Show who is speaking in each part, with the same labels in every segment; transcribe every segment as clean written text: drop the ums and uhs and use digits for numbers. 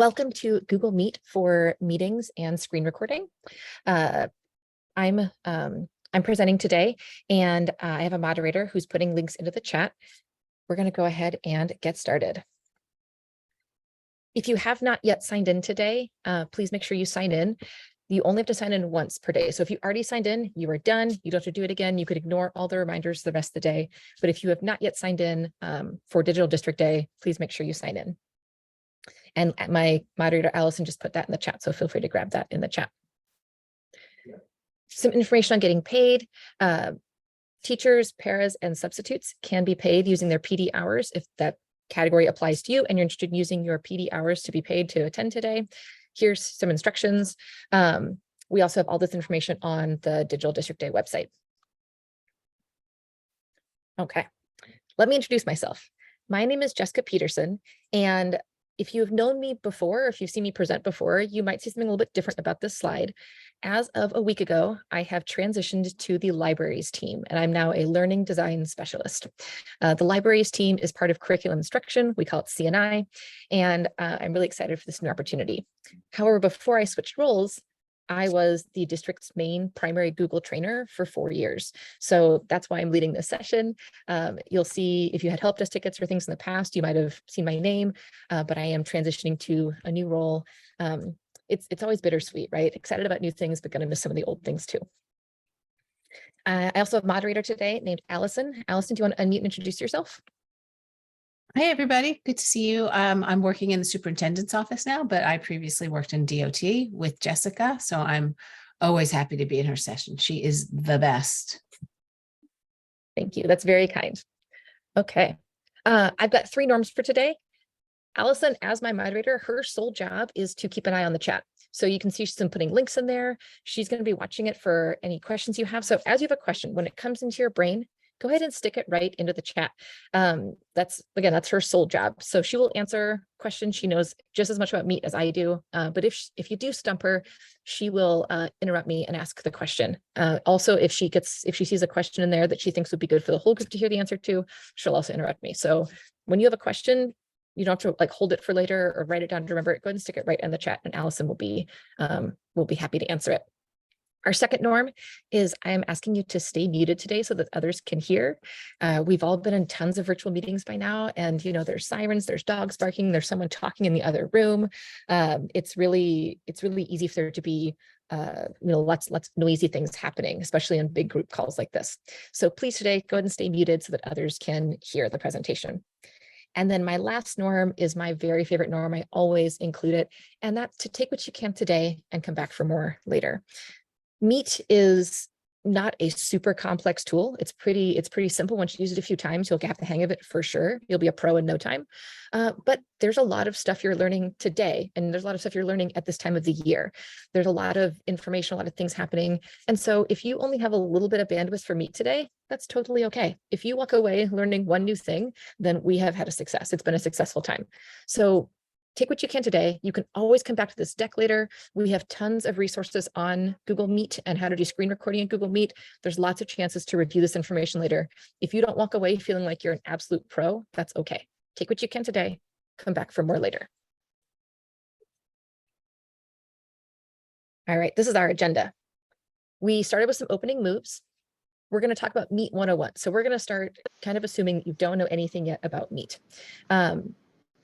Speaker 1: Welcome to Google Meet for meetings and screen recording. I'm presenting today, and I have a moderator who's putting links into the chat. We're going to go ahead and get started. If you have not yet signed in today, please make sure you sign in. You only have to sign in once per day. So if you already signed in, you are done. You don't have to do it again. You could ignore all the reminders the rest of the day. But if you have not yet signed in for Digital District Day, please make sure you sign in. And my moderator, Allison, just put that in the chat, so feel free to grab that in the chat. Some information on getting paid. Teachers, paras, and substitutes can be paid using their PD hours if that category applies to you and you're interested in using your PD hours to be paid to attend today. Here's some instructions. We also have all this information on the Digital District Day website. Okay, let me introduce myself. My name is Jessica Peterson, and if you've known me before, or if you've seen me present before, you might see something a little bit different about this slide. As of a week ago, I have transitioned to the libraries team, and I'm now a learning design specialist. The libraries team is part of curriculum instruction. We call it CNI, and I'm really excited for this new opportunity. However, before I switched roles, I was the district's main primary Google trainer for 4 years. So that's why I'm leading this session. You'll see if you had help desk tickets or things in the past, you might have seen my name, but I am transitioning to a new role. It's always bittersweet, right? Excited about new things, but gonna miss some of the old things too. I also have a moderator today named Allison. Allison, do you want to unmute and introduce yourself?
Speaker 2: Hey, everybody. Good to see you. I'm working in the superintendent's office now, but I previously worked in DOT with Jessica, so I'm always happy to be in her session. She is the best.
Speaker 1: Thank you. That's very kind. Okay. I've got 3 norms for today. Allison, as my moderator, her sole job is to keep an eye on the chat. So you can see she's been putting links in there. She's going to be watching it for any questions you have. So as you have a question, when it comes into your brain, go ahead and stick it right into the chat. That's her sole job. So she will answer questions. She knows just as much about Meet as I do. But if you do stump her, she will interrupt me and ask the question. Also, if she sees a question in there that she thinks would be good for the whole group to hear the answer to, she'll also interrupt me. So when you have a question, you don't have to hold it for later or write it down to remember it. Go ahead and stick it right in the chat, and Allison will be happy to answer it. Our second norm is I am asking you to stay muted today so that others can hear. We've all been in tons of virtual meetings by now, and there's sirens, there's dogs barking, there's someone talking in the other room. It's really easy for there to be lots of noisy things happening, especially in big group calls like this. So please today go ahead and stay muted so that others can hear the presentation. And then my last norm is my very favorite norm. I always include it, and that's to take what you can today and come back for more later. Meet is not a super complex tool. It's pretty simple. Once you use it a few times, you'll get the hang of it for sure. You'll be a pro in no time. But there's a lot of stuff you're learning today, and there's a lot of stuff you're learning at this time of the year. There's a lot of information, a lot of things happening. And so if you only have a little bit of bandwidth for Meet today, that's totally okay. If you walk away learning one new thing, then we have had a success. It's been a successful time. So take what you can today. You can always come back to this deck later. We have tons of resources on Google Meet and how to do screen recording in Google Meet. There's lots of chances to review this information later. If you don't walk away feeling like you're an absolute pro, that's okay. Take what you can today, come back for more later. All right, this is our agenda. We started with some opening moves. We're going to talk about Meet 101. So we're going to start kind of assuming that you don't know anything yet about Meet.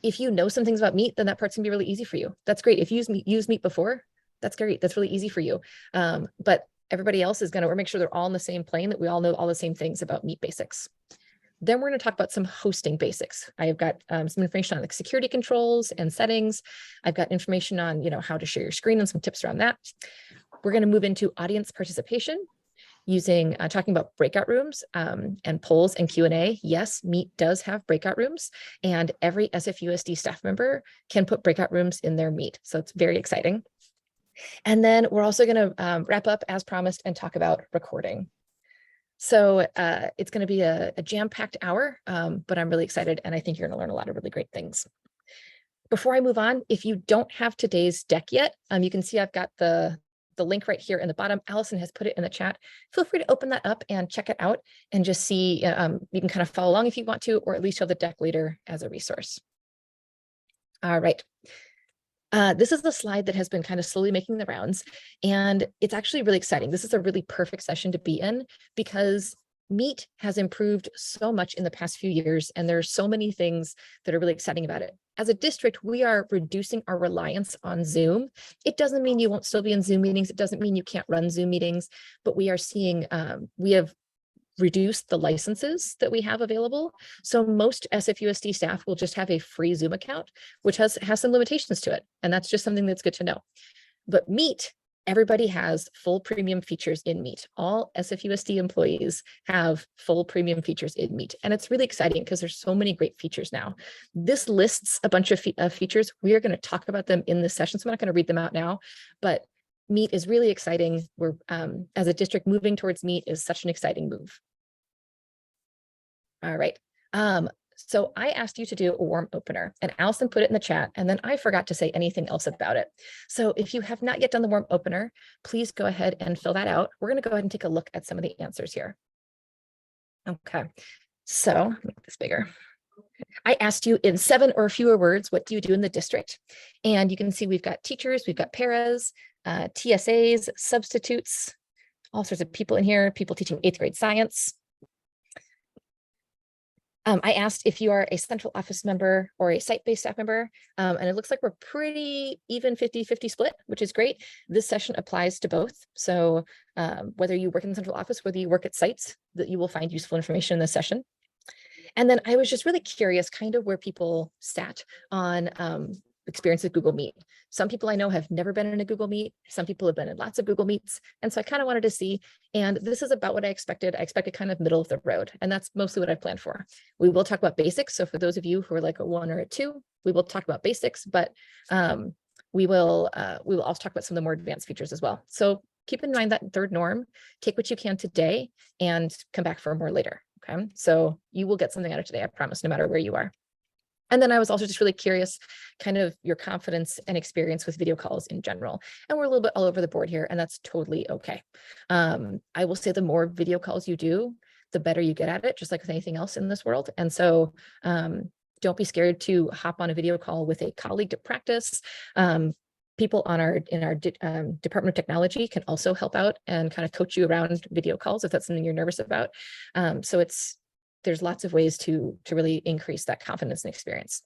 Speaker 1: If you know some things about Meet, then that part's gonna be really easy for you. That's great. If you used Meet before, that's great. That's really easy for you. But everybody else is we're make sure they're all on the same plane, that we all know all the same things about Meet basics. Then we're going to talk about some hosting basics. I've got some information on security controls and settings. I've got information on how to share your screen and some tips around that. We're going to move into audience participation, using talking about breakout rooms and polls and Q&A. Yes, Meet does have breakout rooms, and every SFUSD staff member can put breakout rooms in their Meet. So it's very exciting. And then we're also going to wrap up as promised and talk about recording. So it's going to be a jam-packed hour, but I'm really excited, and I think you're going to learn a lot of really great things. Before I move on, if you don't have today's deck yet, you can see I've got the link right here in the bottom. Allison has put it in the chat. Feel free to open that up and check it out and just see, you can kind of follow along if you want to, or at least have the deck later as a resource. All right. This is the slide that has been kind of slowly making the rounds, and it's actually really exciting. This is a really perfect session to be in because Meet has improved so much in the past few years, and there are so many things that are really exciting about it. As a district, we are reducing our reliance on Zoom. It doesn't mean you won't still be in Zoom meetings. It doesn't mean you can't run Zoom meetings, but we are seeing, we have reduced the licenses that we have available. So most SFUSD staff will just have a free Zoom account, which has some limitations to it. And that's just something that's good to know. But Meet, everybody has full premium features in Meet. All SFUSD employees have full premium features in Meet. And it's really exciting because there's so many great features now. This lists a bunch of features. We are going to talk about them in this session, so I'm not going to read them out now, but Meet is really exciting. We're, as a district, moving towards Meet is such an exciting move. All right. So I asked you to do a warm opener, and Allison put it in the chat, and then I forgot to say anything else about it. So if you have not yet done the warm opener, please go ahead and fill that out. We're going to go ahead and take a look at some of the answers here. Okay, so make this bigger. I asked you in 7 or fewer words, what do you do in the district? And you can see we've got teachers, we've got paras, TSAs, substitutes, all sorts of people in here, people teaching 8th grade science. I asked if you are a central office member or a site-based staff member, and it looks like we're pretty even 50-50 split, which is great. This session applies to both. So whether you work in the central office, whether you work at sites, that you will find useful information in this session. And then I was just really curious kind of where people sat on experience with Google Meet. Some people I know have never been in a Google Meet. Some people have been in lots of Google Meets. And so I kind of wanted to see, and this is about what I expected. I expected kind of middle of the road, and that's mostly what I planned for. We will talk about basics. So for those of you who are like a 1 or a 2, we will talk about basics, but we will also talk about some of the more advanced features as well. So keep in mind that third norm, take what you can today and come back for more later. Okay, so you will get something out of today, I promise, no matter where you are. And then I was also just really curious, kind of your confidence and experience with video calls in general. And we're a little bit all over the board here, and that's totally okay. I will say the more video calls you do, the better you get at it, just like with anything else in this world. And so don't be scared to hop on a video call with a colleague to practice. People in our Department of Technology can also help out and kind of coach you around video calls if that's something you're nervous about. So there's lots of ways to really increase that confidence and experience.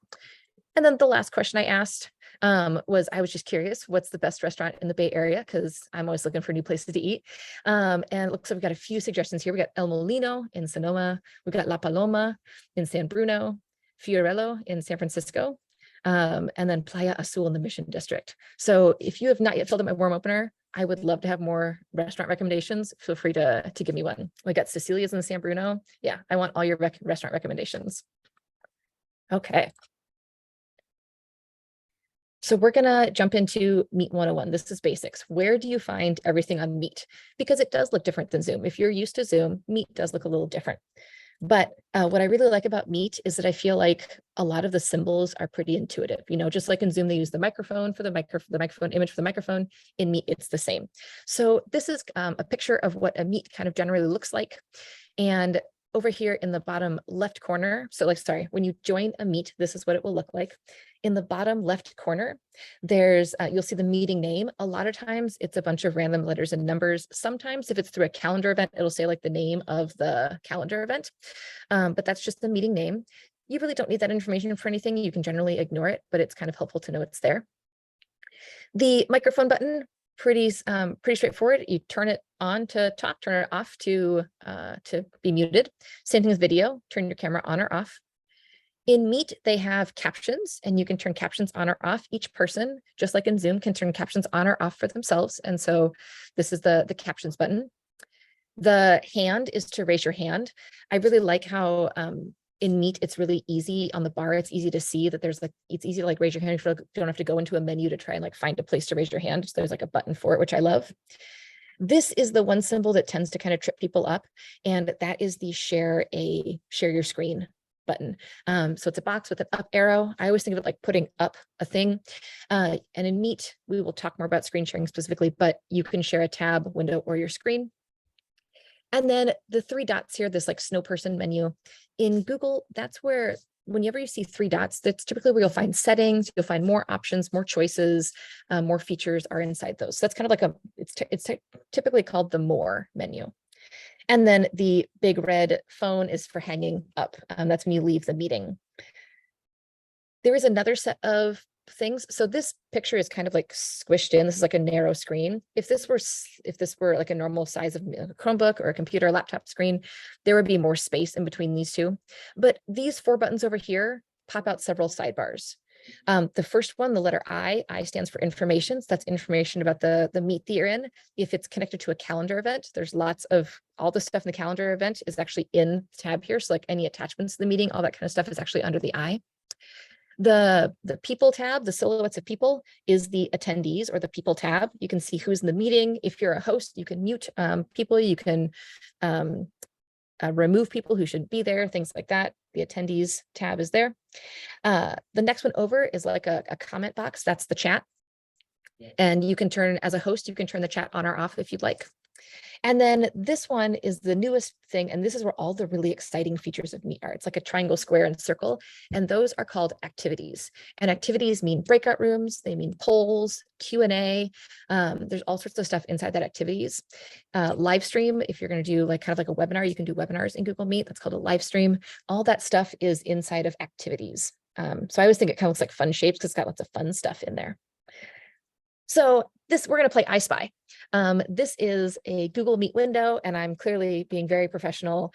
Speaker 1: And then the last question I asked was, I was just curious, what's the best restaurant in the Bay Area? Because I'm always looking for new places to eat. And it looks like we've got a few suggestions here. We got El Molino in Sonoma. We've got La Paloma in San Bruno, Fiorello in San Francisco, and then Playa Azul in the Mission District. So if you have not yet filled out my warm opener, I would love to have more restaurant recommendations. Feel free to give me one. We got Cecilia's in San Bruno. Yeah, I want all your restaurant recommendations. Okay. So we're gonna jump into Meet 101. This is basics. Where do you find everything on Meet? Because it does look different than Zoom. If you're used to Zoom, Meet does look a little different. But what I really like about Meet is that I feel like a lot of the symbols are pretty intuitive. You know, just like in Zoom, they use the microphone for the microphone image for the microphone. In Meet, it's the same. So this is a picture of what a Meet kind of generally looks like. And over here in the bottom left corner, so like, sorry, when you join a Meet, this is what it will look like. In the bottom left corner, there's, you'll see the meeting name. A lot of times it's a bunch of random letters and numbers. Sometimes if it's through a calendar event, it'll say like the name of the calendar event, but that's just the meeting name. You really don't need that information for anything. You can generally ignore it, but it's kind of helpful to know it's there. The microphone button, pretty straightforward. You turn it on to talk, turn it off to be muted. Same thing with video, turn your camera on or off. In Meet, they have captions, and you can turn captions on or off. Each person, just like in Zoom, can turn captions on or off for themselves. And so this is the captions button. The hand is to raise your hand. I really like how in Meet, it's really easy on the bar. It's easy to see that there's like, it's easy to like raise your hand. You don't have to go into a menu to try and like find a place to raise your hand. So there's like a button for it, which I love. This is the one symbol that tends to kind of trip people up, and that is the share your screen button. So it's a box with an up arrow. I always think of it like putting up a thing. And in Meet, we will talk more about screen sharing specifically, but you can share a tab, window, or your screen. And then the 3 dots here, this like snow person menu. In Google, that's where whenever you see three dots, that's typically where you'll find settings, you'll find more options, more choices, more features are inside those. So that's kind of like it's typically called the more menu. And then the big red phone is for hanging up. That's when you leave the meeting. There is another set of things. So this picture is kind of like squished in. This is like a narrow screen. If this were like a normal size of a Chromebook or a computer or laptop screen, there would be more space in between these two. But these 4 buttons over here pop out several sidebars. The first one, the letter I stands for information. So that's information about the meet that you're in. If it's connected to a calendar event, there's lots of all the stuff in the calendar event is actually in the tab here. So like any attachments to the meeting, all that kind of stuff is actually under the I. The people tab, the silhouettes of people, is the attendees or the people tab. You can see who's in the meeting. If you're a host, you can mute people. You can remove people who should be there, things like that. The attendees tab is there. The next one over is like a comment box. That's the chat. And you can turn, as a host, you can turn the chat on or off if you'd like. And then this one is the newest thing, and this is where all the really exciting features of Meet are. It's like a triangle, square, and circle, and those are called activities. And activities mean breakout rooms, they mean polls, Q&A. There's all sorts of stuff inside that activities. Live stream, if you're going to do like kind of like a webinar, you can do webinars in Google Meet. That's called a live stream. All that stuff is inside of activities. So I always think it kind of looks like fun shapes because it's got lots of fun stuff in there. So we're going to play I Spy. This is a Google Meet window, and I'm clearly being very professional,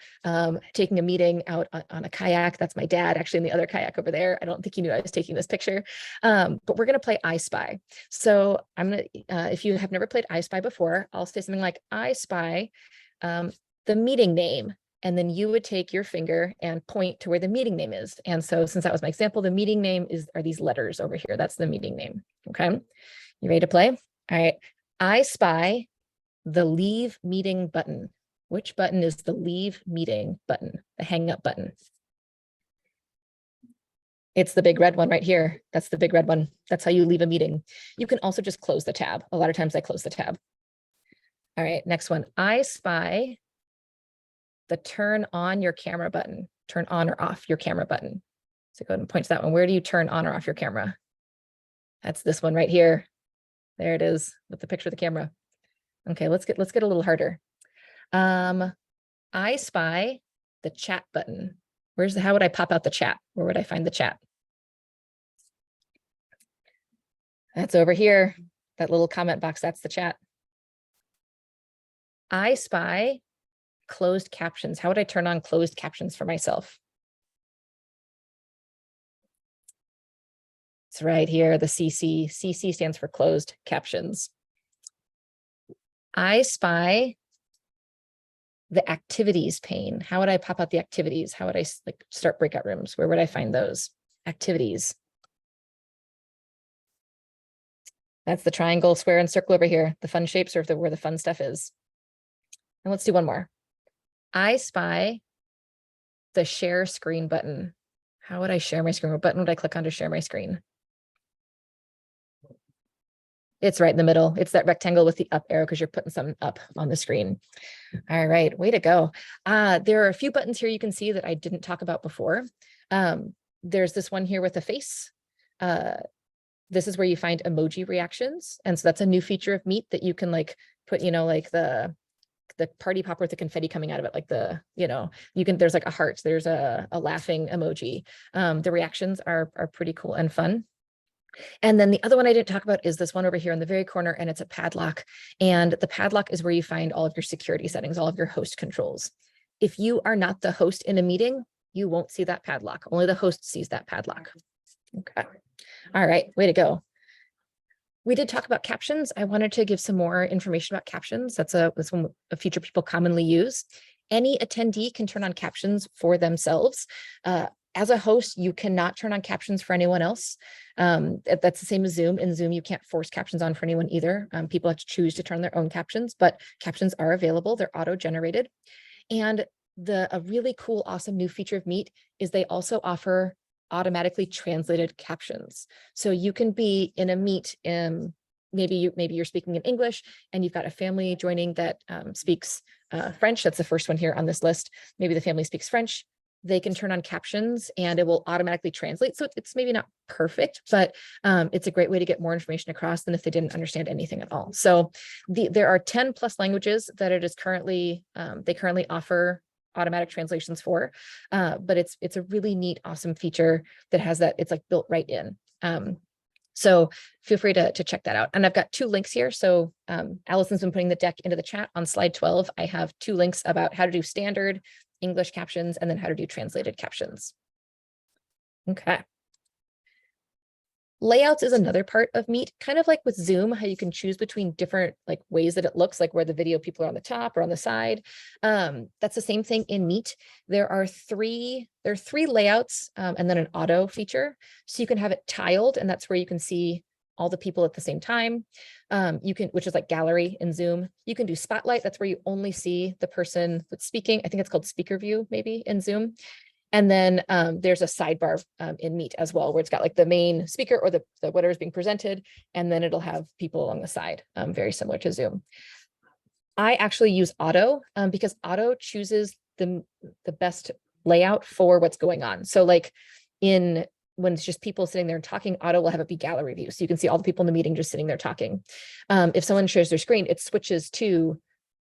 Speaker 1: taking a meeting out on a kayak. That's my dad actually in the other kayak over there. I don't think he knew I was taking this picture, but we're going to play I Spy. So I'm going to, if you have never played I Spy before, I'll say something like I spy the meeting name. And then you would take your finger and point to where the meeting name is. And so since that was my example, the meeting name are these letters over here. That's the meeting name. Okay. You ready to play? All right. I spy the leave meeting button. Which button is the leave meeting button? The hang up button. It's the big red one right here. That's the big red one. That's how you leave a meeting. You can also just close the tab. A lot of times I close the tab. All right, next one. I spy the turn on your camera button. Turn on or off your camera button. So go ahead and point to that one. Where do you turn on or off your camera? That's this one right here. There it is with the picture of the camera. Okay, let's get a little harder. I spy the chat button. How would I pop out the chat? Where would I find the chat? That's over here. That little comment box, that's the chat. I spy closed captions. How would I turn on closed captions for myself? It's right here, the CC. CC stands for closed captions. I spy the activities pane. How would I pop out the activities? How would I start breakout rooms? Where would I find those? Activities. That's the triangle, square, and circle over here. The fun shapes are where the fun stuff is. And let's do one more. I spy the share screen button. How would I share my screen? What button would I click on to share my screen? It's right in the middle. It's that rectangle with the up arrow because you're putting something up on the screen. All right, way to go. There are a few buttons here you can see that I didn't talk about before. There's this one here with a face. This is where you find emoji reactions. And so that's a new feature of Meet that you can like put, like the party popper with the confetti coming out of it, like there's like a heart, there's a laughing emoji. The reactions are pretty cool and fun. And then the other one I didn't talk about is this one over here in the very corner, and it's a padlock. And the padlock is where you find all of your security settings, all of your host controls. If you are not the host in a meeting, you won't see that padlock. Only the host sees that padlock. Okay. All right, way to go. We did talk about captions. I wanted to give some more information about captions. That's a feature people commonly use. Any attendee can turn on captions for themselves. As a host, you cannot turn on captions for anyone else. That's the same as Zoom. In Zoom, you can't force captions on for anyone either. People have to choose to turn their own captions, but captions are available. They're auto-generated. And a really cool, awesome new feature of Meet is they also offer automatically translated captions. So you can be in a Meet, maybe you're speaking in English and you've got a family joining that speaks French. That's the first one here on this list. Maybe the family speaks French. they can turn on captions and it will automatically translate. So it's maybe not perfect, but it's a great way to get more information across than if they didn't understand anything at all. So there are 10 plus languages that it is currently, they currently offer automatic translations for, but it's a really neat, awesome feature that has that, it's like built right in. So feel free to check that out. And I've got 2 links here. So Allison's been putting the deck into the chat on slide 12. I have 2 links about how to do standard English captions and then how to do translated captions. Okay. Layouts is another part of Meet, kind of like with Zoom, how you can choose between different like ways that it looks, like where the video people are on the top or on the side. That's the same thing in Meet. There are 3 layouts and then an auto feature. So you can have it tiled, and that's where you can see all the people at the same time. You can, which is like gallery in Zoom. You can do spotlight. That's where you only see the person that's speaking. I think it's called speaker view maybe in Zoom. And then there's a sidebar in Meet as well, where it's got like the main speaker or the whatever is being presented, and then it'll have people along the side, very similar to Zoom. I actually use Auto because Auto chooses the best layout for what's going on. So like when it's just people sitting there and talking, Auto will have it be gallery view. So you can see all the people in the meeting just sitting there talking. If someone shares their screen, it switches to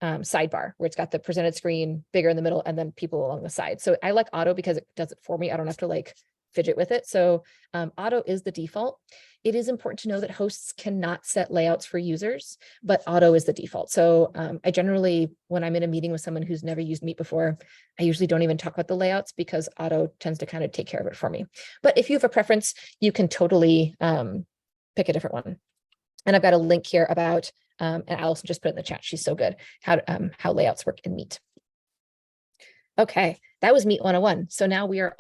Speaker 1: sidebar, where it's got the presented screen bigger in the middle and then people along the side. So I like Auto because it does it for me. I don't have to like fidget with it. So Auto is the default. It is important to know that hosts cannot set layouts for users, but Auto is the default. So I generally, when I'm in a meeting with someone who's never used Meet before, I usually don't even talk about the layouts because Auto tends to kind of take care of it for me. But if you have a preference, you can totally pick a different one. And I've got a link here about, and Allison just put it in the chat, she's so good, how layouts work in Meet. Okay, that was Meet 101. So now we have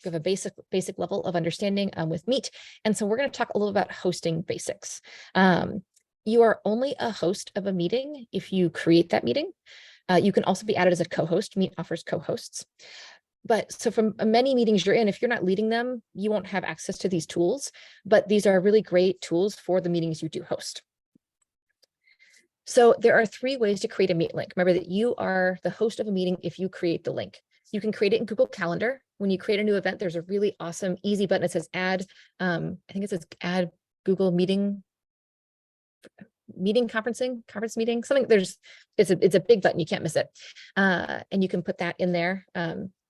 Speaker 1: a basic level of understanding with Meet. And so we're going to talk a little about hosting basics. You are only a host of a meeting if you create that meeting. You can also be added as a co-host. Meet offers co-hosts. But so from many meetings you're in, if you're not leading them, you won't have access to these tools, but these are really great tools for the meetings you do host. So there are 3 ways to create a Meet link. Remember that you are the host of a meeting if you create the link. You can create it in Google Calendar. When you create a new event, there's a really awesome, easy button that says add, I think it says add Google meeting conference meeting, something. It's a big button, you can't miss it. And you can put that in there.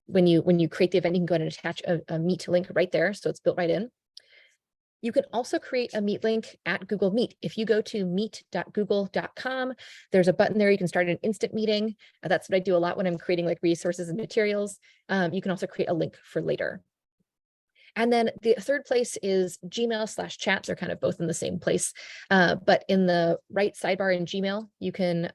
Speaker 1: When you create the event, you can go ahead and attach a Meet link right there. So it's built right in. You can also create a Meet link at Google Meet. If you go to meet.google.com, there's a button there. You can start an instant meeting. That's what I do a lot when I'm creating like resources and materials. You can also create a link for later. And then the third place is Gmail/chat. They're kind of both in the same place. But in the right sidebar in Gmail, you can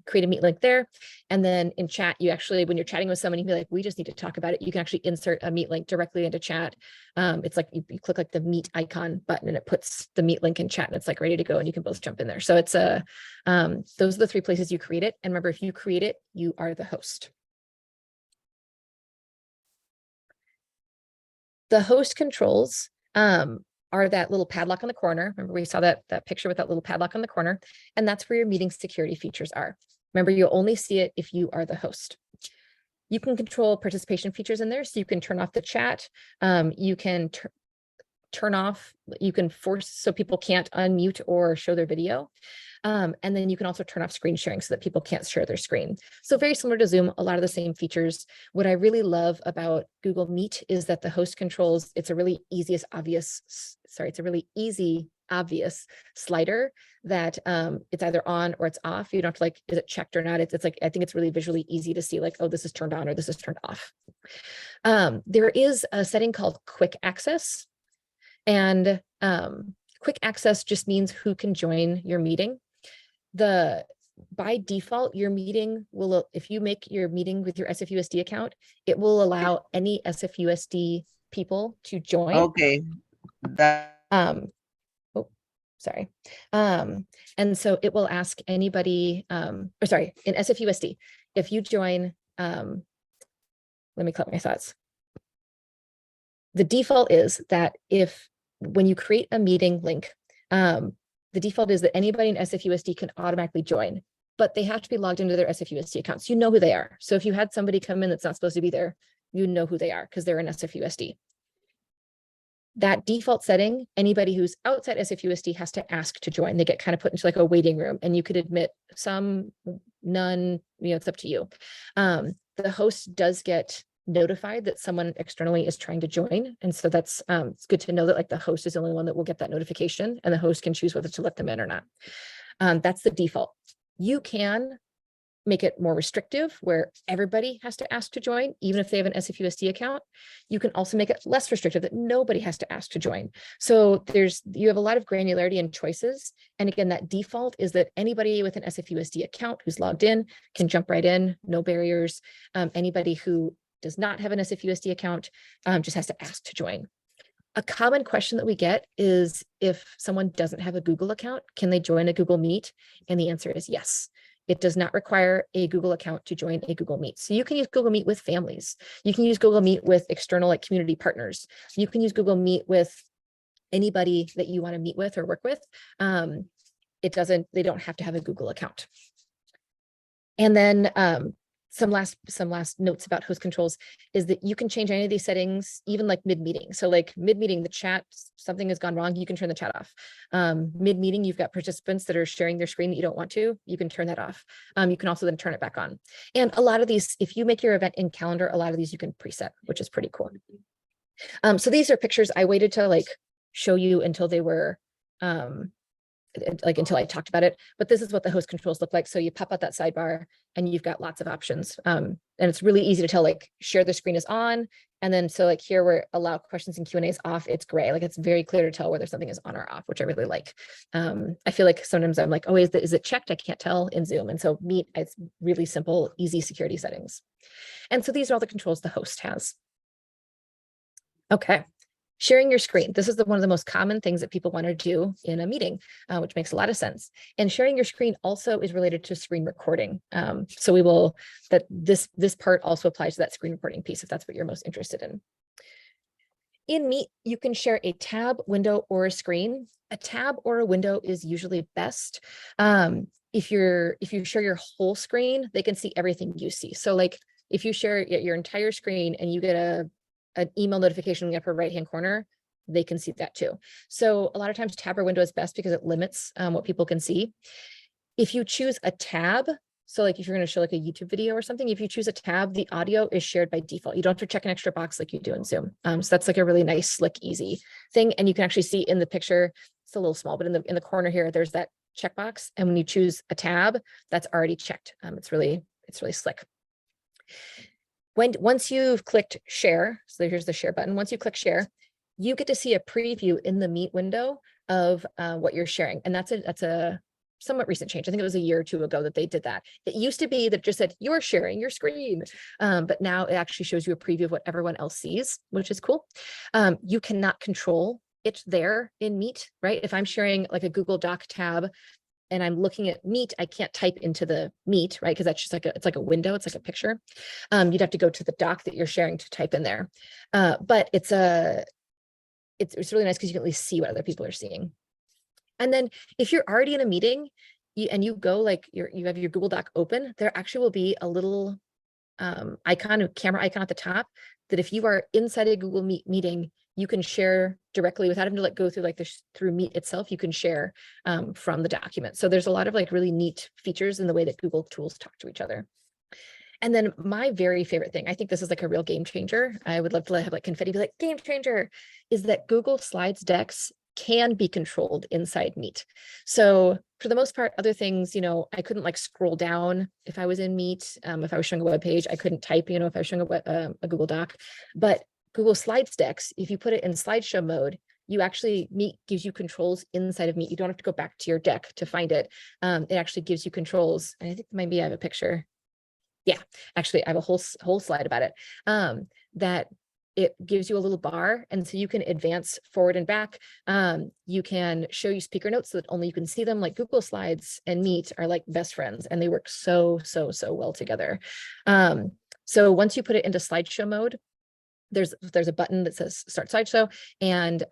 Speaker 1: create a Meet link there. And then in chat, you actually, when you're chatting with someone, you can be like, we just need to talk about it. You can actually insert a Meet link directly into chat. It's like you click like the Meet icon button and it puts the Meet link in chat and it's like ready to go and you can both jump in there. So it's those are the 3 places you create it. And remember, if you create it, you are the host. The host controls are that little padlock on the corner. Remember, we saw that picture with that little padlock on the corner, and that's where your meeting security features are. Remember, you'll only see it if you are the host. You can control participation features in there, so you can turn off the chat. You can turn off, you can force so people can't unmute or show their video. And then you can also turn off screen sharing so that people can't share their screen. So very similar to Zoom, a lot of the same features. What I really love about Google Meet is that the host controls, it's a really easy, obvious slider that it's either on or it's off. You don't have to like, is it checked or not? It's like, I think it's really visually easy to see like, oh, this is turned on or this is turned off. There is a setting called quick access. And quick access just means who can join your meeting. By default, your meeting will, if you make your meeting with your SFUSD account, it will allow any SFUSD people to join.
Speaker 3: Okay.
Speaker 1: Sorry. And so it will ask anybody, in SFUSD, if you join, let me collect my thoughts. The default is that when you create a meeting link, the default is that anybody in SFUSD can automatically join, but they have to be logged into their SFUSD accounts. You know who they are. So if you had somebody come in that's not supposed to be there, you know who they are because they're in SFUSD. That default setting, anybody who's outside SFUSD has to ask to join. They get kind of put into like a waiting room, and you could admit some, none, it's up to you. The host does get notified that someone externally is trying to join. And so that's, it's good to know that like the host is the only one that will get that notification, and the host can choose whether to let them in or not. That's the default. You can make it more restrictive where everybody has to ask to join, even if they have an SFUSD account. You can also make it less restrictive that nobody has to ask to join. So you have a lot of granularity and choices. And again, that default is that anybody with an SFUSD account who's logged in can jump right in, no barriers. Anybody who does not have an SFUSD account just has to ask to join. A common question that we get is if someone doesn't have a Google account, can they join a Google Meet? And the answer is yes. It does not require a Google account to join a Google Meet. So you can use Google Meet with families. You can use Google Meet with external like community partners. You can use Google Meet with anybody that you want to meet with or work with. They don't have to have a Google account. And then some last notes about host controls is that you can change any of these settings, even like mid-meeting. So like mid-meeting, the chat, something has gone wrong, you can turn the chat off. Mid-meeting, you've got participants that are sharing their screen that you don't want to, you can turn that off. You can also then turn it back on. And a lot of these, if you make your event in calendar, a lot of these you can preset, which is pretty cool. So these are pictures I waited to like show you until they were, until I talked about it, but this is what the host controls look like. So you pop out that sidebar and you've got lots of options. And it's really easy to tell, like share the screen is on. And then, so like here where allow questions and Q&As off, it's gray. Like it's very clear to tell whether something is on or off, which I really like. I feel like sometimes I'm like, oh, is it checked? I can't tell in Zoom. And so Meet, it's really simple, easy security settings. And so these are all the controls the host has. Okay. Sharing your screen. This is one of the most common things that people want to do in a meeting, which makes a lot of sense. And sharing your screen also is related to screen recording. So this part also applies to that screen recording piece, if that's what you're most interested in. In Meet, you can share a tab, window, or a screen. A tab or a window is usually best. If you share your whole screen, they can see everything you see. So like if you share your entire screen and you get an email notification in the upper right-hand corner, they can see that too. So a lot of times tab or window is best because it limits what people can see. If you choose a tab, so like if you're going to show like a YouTube video or something, if you choose a tab, the audio is shared by default. You don't have to check an extra box like you do in Zoom. So that's like a really nice, slick, easy thing. And you can actually see in the picture, it's a little small, but in the corner here, there's that checkbox. And when you choose a tab, that's already checked. It's really slick. Once you've clicked share, so here's the share button. Once you click share, you get to see a preview in the Meet window of what you're sharing. And that's a somewhat recent change. I think it was a year or two ago that they did that. It used to be that it just said, you're sharing your screen. But now it actually shows you a preview of what everyone else sees, which is cool. You cannot control it there in Meet, right? If I'm sharing like a Google Doc tab, and I'm looking at Meet, I can't type into the Meet, right? Because that's just it's like a window, it's like a picture. You'd have to go to the doc that you're sharing to type in there. But it's really nice because you can at least see what other people are seeing. And then if you're already in a meeting and you go like you have your Google Doc open, there actually will be a little camera icon at the top that if you are inside a Google Meet meeting, you can share directly without having to go through through Meet itself. You can share from the document. So there's a lot of really neat features in the way that Google tools talk to each other. And then my very favorite thing, I think this is a real game changer. I would love to have confetti be like game changer, is that Google Slides decks can be controlled inside Meet. So for the most part, other things, I couldn't scroll down if I was in Meet. If I was showing a web page, I couldn't type, if I was showing a Google Doc. But Google Slides decks, if you put it in slideshow mode, Meet gives you controls inside of Meet. You don't have to go back to your deck to find it. It actually gives you controls. And I think maybe I have a picture. Yeah, actually, I have a whole slide about it. That it gives you a little bar, and so you can advance forward and back. You can show you speaker notes so that only you can see them. Like Google Slides and Meet are like best friends, and they work so well together. So once you put it into slideshow mode, there's a button that says Start Slideshow, and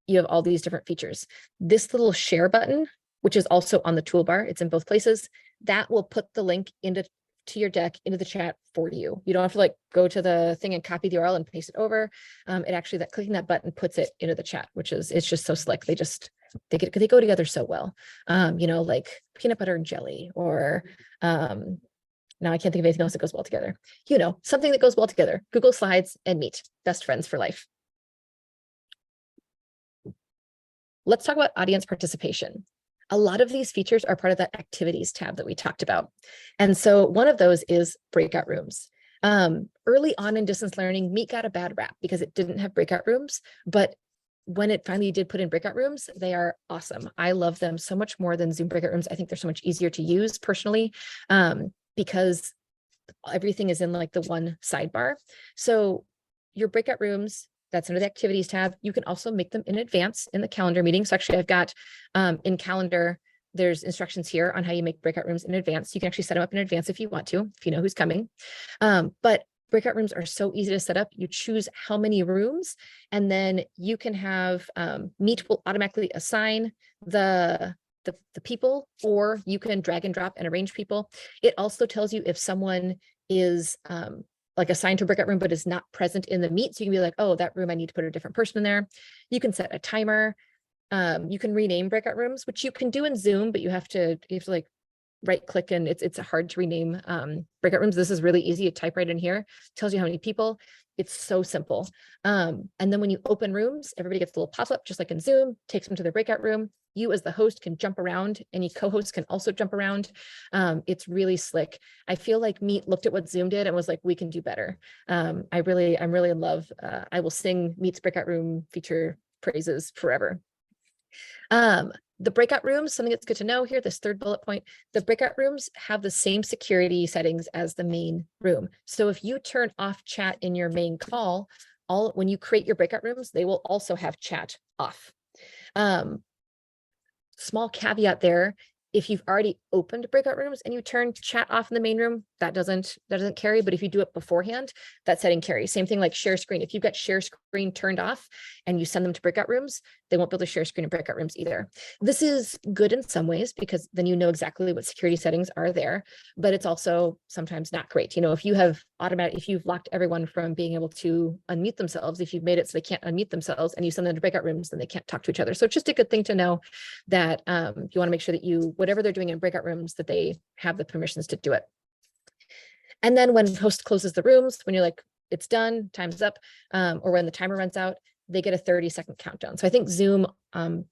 Speaker 1: you have all these different features. This little share button, which is also on the toolbar, it's in both places, that will put the link into to your deck into the chat for you. You don't have to like go to the thing and copy the URL and paste it over. It actually, that clicking that button puts it into the chat, which is, it's just so slick. They go together so well. You know, like peanut butter and jelly, or now I can't think of anything else that goes well together. You know, something that goes well together. Google Slides and Meet, best friends for life. Let's talk about audience participation. A lot of these features are part of that activities tab that we talked about. And so one of those is breakout rooms. Early on in distance learning, Meet got a bad rap because it didn't have breakout rooms, but when it finally did put in breakout rooms, they are awesome. I love them so much more than Zoom breakout rooms. I think they're so much easier to use personally, because everything is in like the one sidebar. So your breakout rooms, that's under the activities tab. You can also make them in advance in the calendar meeting. So actually I've got in calendar, there's instructions here on how you make breakout rooms in advance. You can actually set them up in advance if you want to, if you know who's coming. But breakout rooms are so easy to set up. You choose how many rooms, and then you can have Meet will automatically assign the people, or you can drag and drop and arrange people. It also tells you if someone is like assigned to a breakout room, but is not present in the Meet. So you can be like, oh, that room, I need to put a different person in there. You can set a timer. You can rename breakout rooms, which you can do in Zoom, but you have to like right click, and it's hard to rename breakout rooms. This is really easy. You type right in here, tells you how many people. It's so simple. And then when you open rooms, everybody gets a little pop-up, just like in Zoom, takes them to their breakout room. You as the host can jump around. Any co-hosts can also jump around. It's really slick. I feel like Meet looked at what Zoom did and was like, we can do better. I'm really in love. I will sing Meet's breakout room feature praises forever. The breakout rooms, something that's good to know here, this third bullet point, the breakout rooms have the same security settings as the main room. So if you turn off chat in your main call, when you create your breakout rooms, they will also have chat off. Small caveat there. If you've already opened breakout rooms and you turn chat off in the main room, that doesn't carry. But if you do it beforehand, that setting carries. Same thing like share screen. If you've got share screen turned off and you send them to breakout rooms, they won't be able to share screen in breakout rooms either. This is good in some ways because then you know exactly what security settings are there, but it's also sometimes not great. You know, if you have if you've locked everyone from being able to unmute themselves, if you've made it so they can't unmute themselves and you send them to breakout rooms, then they can't talk to each other. So it's just a good thing to know that you want to make sure that whatever they're doing in breakout rooms, that they have the permissions to do it. And then when host closes the rooms, when you're like, it's done, time's up, or when the timer runs out, they get a 30-second countdown. So I think Zoom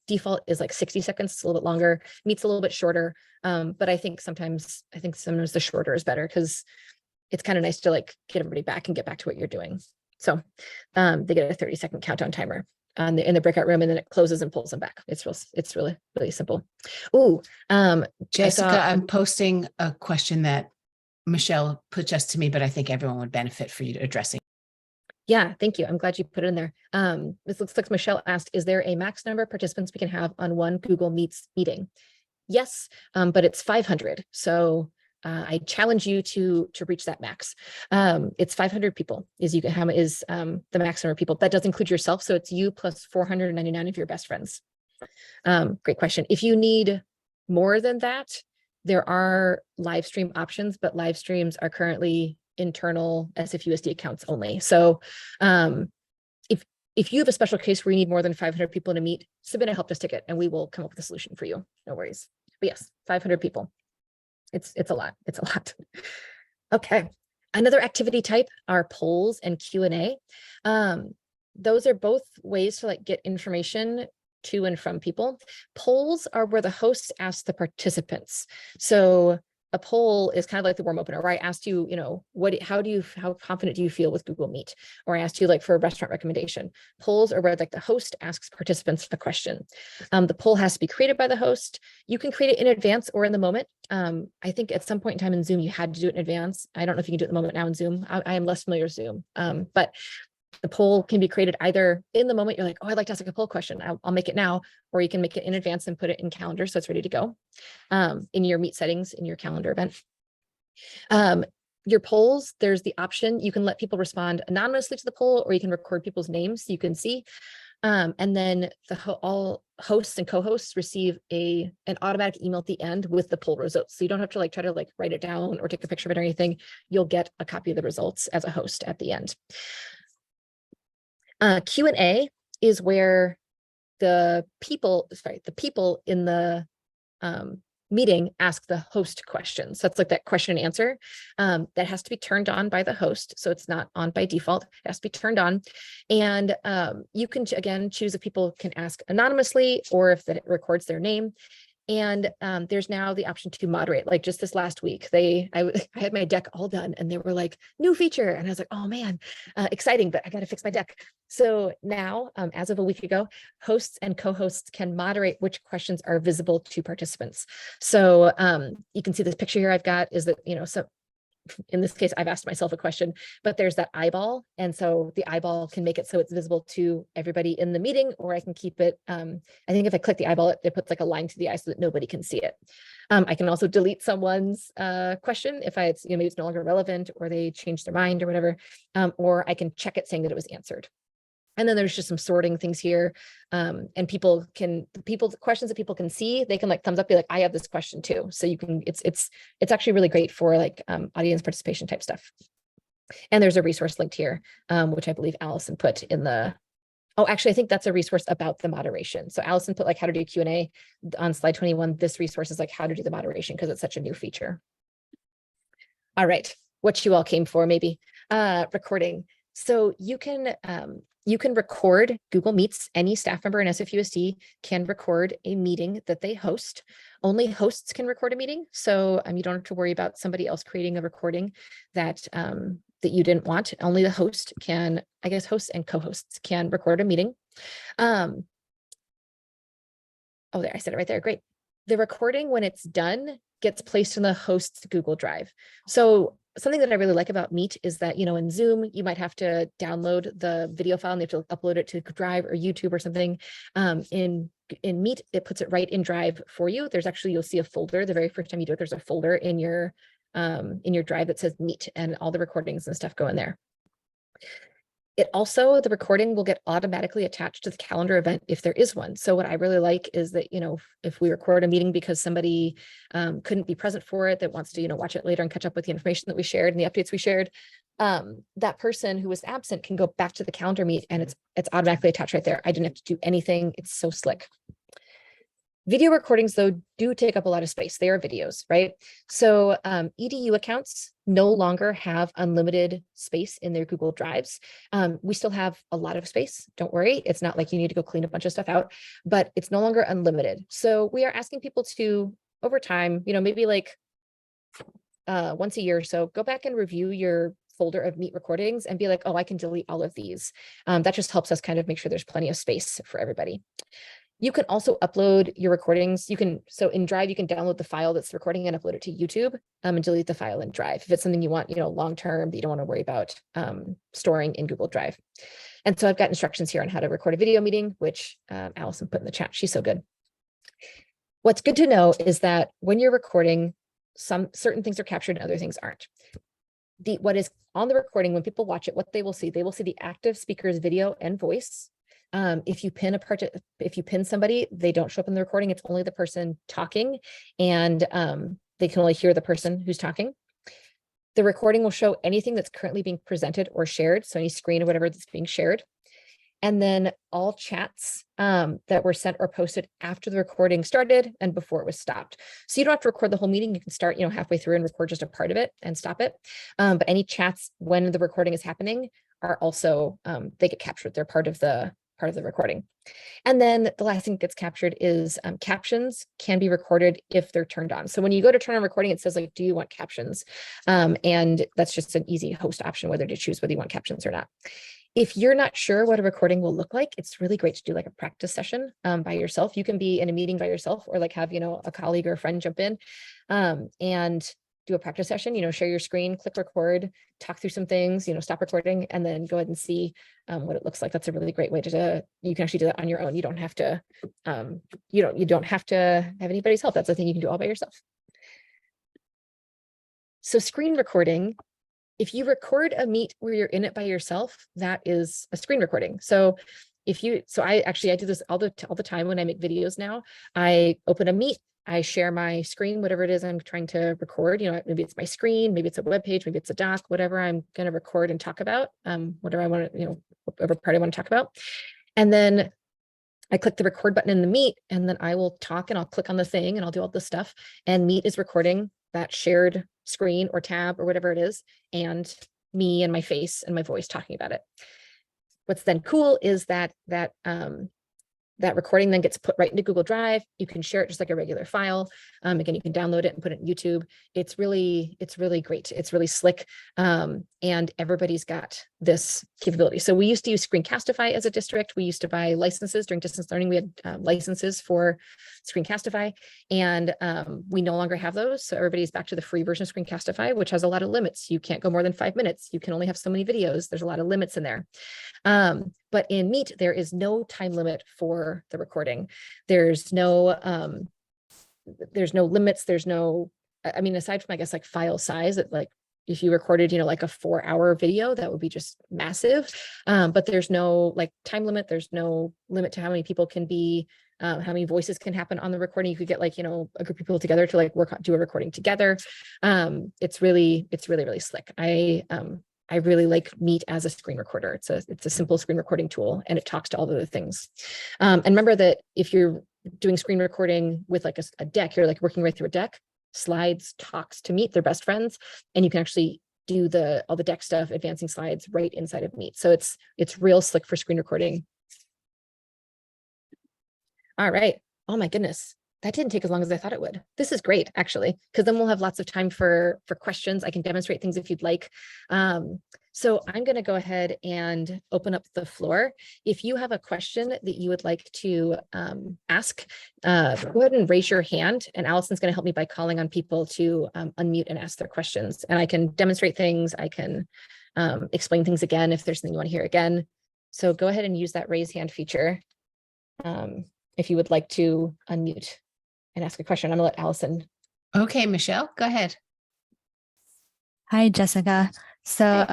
Speaker 1: default is like 60 seconds, it's a little bit longer, Meet's a little bit shorter. But I think sometimes the shorter is better because it's kind of nice to like get everybody back and get back to what you're doing. So they get a 30-second countdown timer in the breakout room, and then it closes and pulls them back. It's really simple. Ooh,
Speaker 2: Jessica, I'm posting a question that Michelle put just to me, but I think everyone would benefit for you addressing.
Speaker 1: Yeah, thank you. I'm glad you put it in there. This looks like Michelle asked, is there a max number of participants we can have on one Google Meets meeting? Yes, but it's 500. So I challenge you to reach that max. It's 500 people is the max number of people. That does include yourself. So it's you plus 499 of your best friends. Great question. If you need more than that, there are live stream options, but live streams are currently internal SFUSD accounts only. So if you have a special case where you need more than 500 people to meet, submit a help desk ticket and we will come up with a solution for you. No worries. But yes, 500 people. It's a lot. It's a lot. Okay. Another activity type are polls and Q&A. Those are both ways to like get information to and from people. Polls are where the hosts ask the participants. So a poll is kind of like the warm opener, where I asked you, how confident do you feel with Google Meet? Or I asked you like for a restaurant recommendation. Polls are where like the host asks participants a question. The poll has to be created by the host. You can create it in advance or in the moment. I think at some point in time in Zoom, you had to do it in advance. I don't know if you can do it in the moment now in Zoom. I am less familiar with Zoom, but the poll can be created either in the moment. You're like, oh, I'd like to ask a poll question. I'll make it now, or you can make it in advance and put it in calendar so it's ready to go in your Meet settings in your calendar event. Your polls, there's the option you can let people respond anonymously to the poll, or you can record people's names so you can see. And then all hosts and co-hosts receive an automatic email at the end with the poll results. So you don't have to like try to like write it down or take a picture of it or anything. You'll get a copy of the results as a host at the end. Q&A is where the people in the meeting ask the host questions. So that's like that question and answer that has to be turned on by the host. So it's not on by default, it has to be turned on. And you can, again, choose if people can ask anonymously or if that it records their name. And there's now the option to moderate. Like just this last week, I had my deck all done and they were like, new feature. And I was like, oh man, exciting, but I got to fix my deck. So now, as of a week ago, hosts and co-hosts can moderate which questions are visible to participants. So you can see this picture here I've got is that, so in this case, I've asked myself a question, but there's that eyeball. And so the eyeball can make it so it's visible to everybody in the meeting, or I can keep it. I think if I click the eyeball, it puts like a line to the eye so that nobody can see it. I can also delete someone's question if maybe it's no longer relevant or they changed their mind or whatever, or I can check it saying that it was answered. And then there's just some sorting things here. And the questions that people can see, they can like thumbs up, be like, I have this question too. So you can, it's actually really great for like audience participation type stuff. And there's a resource linked here, which I believe Allison put in actually, I think that's a resource about the moderation. So Allison put like how to do Q&A on slide 21. This resource is like how to do the moderation because it's such a new feature. All right, what you all came for, maybe recording. So you can record Google Meets. Any staff member in SFUSD can record a meeting that they host. Only hosts can record a meeting. So you don't have to worry about somebody else creating a recording that you didn't want. Only the host can, I guess hosts and co-hosts can record a meeting. Oh, there, I said it right there. Great. The recording, when it's done, gets placed in the host's Google Drive. So something that I really like about Meet is that, in Zoom, you might have to download the video file and you have to upload it to Drive or YouTube or something. In Meet, it puts it right in Drive for you. There's actually, you'll see a folder. The very first time you do it, there's a folder in your Drive that says Meet, and all the recordings and stuff go in there. The recording will get automatically attached to the calendar event if there is one. So what I really like is that, if we record a meeting because somebody couldn't be present for it, that wants to, watch it later and catch up with the information that we shared and the updates we shared, that person who was absent can go back to the calendar Meet and it's automatically attached right there. I didn't have to do anything. It's so slick. Video recordings, though, do take up a lot of space. They are videos, right? So EDU accounts no longer have unlimited space in their Google Drives. We still have a lot of space. Don't worry. It's not like you need to go clean a bunch of stuff out, but it's no longer unlimited. So we are asking people to, over time, maybe like once a year or so, go back and review your folder of Meet recordings and be like, oh, I can delete all of these. That just helps us kind of make sure there's plenty of space for everybody. You can also upload your recordings. So in Drive, you can download the file that's recording and upload it to YouTube and delete the file in Drive. If it's something you want, long-term that you don't want to worry about storing in Google Drive. And so I've got instructions here on how to record a video meeting, which Allison put in the chat. She's so good. What's good to know is that when you're recording, some certain things are captured and other things aren't. What is on the recording, when people watch it, what they will see the active speaker's video and voice. If you pin somebody, they don't show up in the recording. It's only the person talking, and they can only hear the person who's talking. The recording will show anything that's currently being presented or shared, so any screen or whatever that's being shared. And then all chats that were sent or posted after the recording started and before it was stopped. So you don't have to record the whole meeting. You can start, halfway through and record just a part of it and stop it. But any chats when the recording is happening are also, they get captured. They're part of the recording. And then the last thing that gets captured is captions can be recorded if they're turned on. So when you go to turn on recording, it says like, do you want captions? And that's just an easy host option, whether to choose whether you want captions or not. If you're not sure what a recording will look like, it's really great to do like a practice session by yourself. You can be in a meeting by yourself or like have, a colleague or a friend jump in and do a practice session, share your screen, click record, talk through some things, stop recording, and then go ahead and see what it looks like. That's a really great way you can actually do that on your own. You don't have to, you don't have to have anybody's help. That's the thing you can do all by yourself. So screen recording, if you record a Meet where you're in it by yourself, that is a screen recording. So so I do this all the time when I make videos now. I open a Meet, I share my screen, whatever it is I'm trying to record, maybe it's my screen, maybe it's a web page, maybe it's a doc, whatever I'm going to record and talk about, whatever I want to, whatever part I want to talk about. And then I click the record button in the Meet, and then I will talk and I'll click on the thing and I'll do all this stuff. And Meet is recording that shared screen or tab or whatever it is, and me and my face and my voice talking about it. What's then cool is that that recording then gets put right into Google Drive. You can share it just like a regular file. Again, you can download it and put it in YouTube. It's really great. It's really slick. And everybody's got this capability. So we used to use Screencastify as a district. We used to buy licenses during distance learning. We had licenses for Screencastify, and we no longer have those. So everybody's back to the free version of Screencastify, which has a lot of limits. You can't go more than 5 minutes. You can only have so many videos. There's a lot of limits in there. But in Meet, there is no time limit for the recording. There's no limits. There's no, I mean, aside from, I guess, like file size, that like if you recorded, like a 4-hour video, that would be just massive. But there's no like time limit. There's no limit to how many people can be, how many voices can happen on the recording. You could get like, a group of people together to like do a recording together. It's really slick. I really like Meet as a screen recorder. It's a simple screen recording tool, and it talks to all the other things. And remember that if you're doing screen recording with like a deck, you're like working right through a deck. Slides talks to Meet, they're best friends, and you can actually do all the deck stuff, advancing slides right inside of Meet. So it's real slick for screen recording. All right. Oh my goodness. That didn't take as long as I thought it would. This is great, actually, because then we'll have lots of time for questions. I can demonstrate things if you'd like. So I'm going to go ahead and open up the floor. If you have a question that you would like to ask, go ahead and raise your hand, and Allison's going to help me by calling on people to unmute and ask their questions. And I can demonstrate things. I can explain things again if there's something you want to hear again. So go ahead and use that raise hand feature if you would like to unmute and ask a question. I'm gonna let Allison.
Speaker 2: Okay, Michelle, go ahead.
Speaker 3: Hi, Jessica. So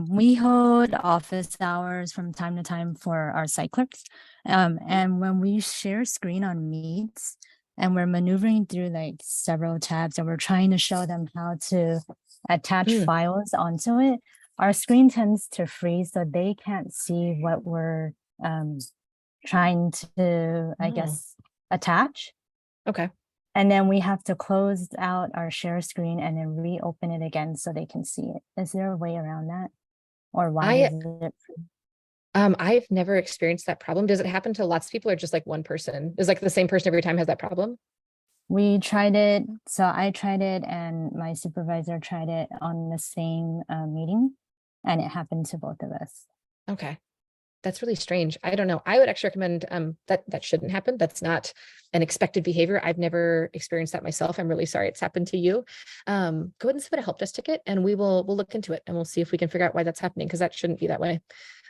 Speaker 3: we hold office hours from time to time for our site clerks. And when we share screen on Meets and we're maneuvering through like several tabs and we're trying to show them how to attach files onto it, our screen tends to freeze so they can't see what we're trying to, I guess, attach.
Speaker 1: Okay.
Speaker 3: And then we have to close out our share screen and then reopen it again so they can see it. Is there a way around that? Or why is it?
Speaker 1: I've never experienced that problem. Does it happen to lots of people or just like one person? Is like the same person every time has that problem?
Speaker 3: We tried it. So I tried it and my supervisor tried it on the same meeting, and it happened to both of us.
Speaker 1: Okay. That's really strange. I don't know. I would actually recommend that shouldn't happen. That's not an expected behavior. I've never experienced that myself. I'm really sorry it's happened to you. Go ahead and submit a help desk ticket, and we'll look into it, and we'll see if we can figure out why that's happening, because that shouldn't be that way.